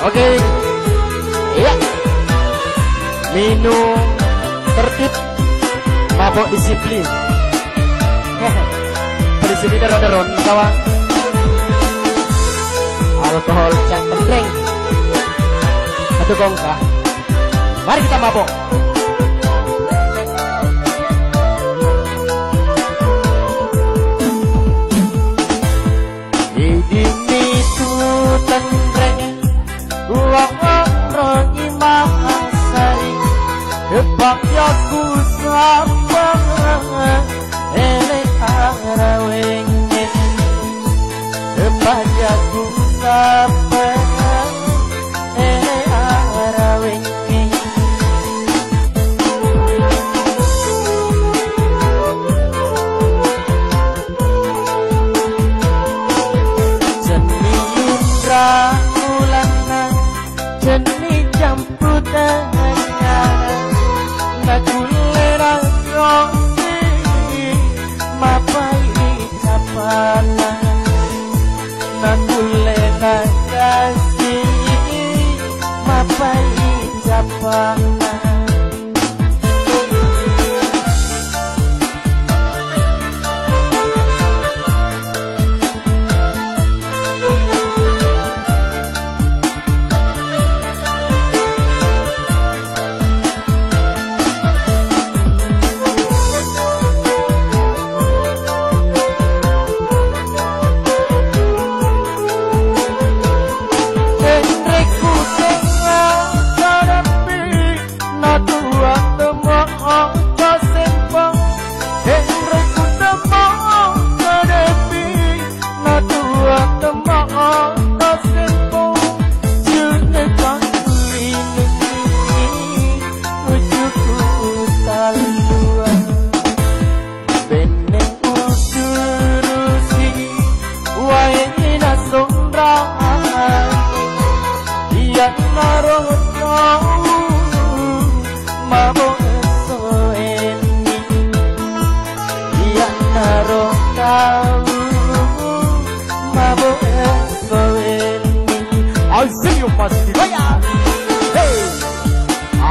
Oke. Iya. Minum tertib, mabok disiplin. Disiplin ron kawan. Alkohol cak penting. Satu gongkah. Mari kita mabok. Ini tuh tengreng uang orang imahasari depak yaku sabang ele arawenge depak yaku sabang ele arawenge jeni indra ulana jeni camputana nagulera rosi mapai sapana nagulera kasi mapai sapana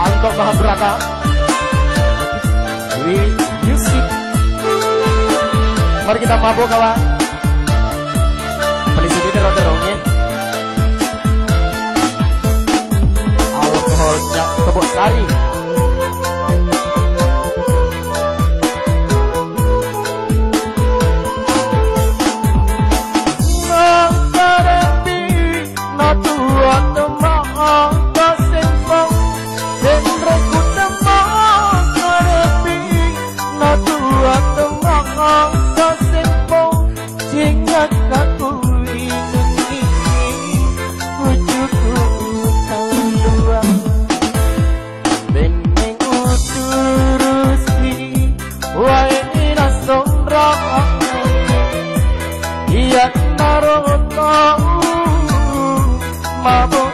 Antok Mahabrata with music. Mari kita mabuk kawan. Beli sini terong-terongnya. Alkohol cak tebuk sari. Iya naruh tahu mabuk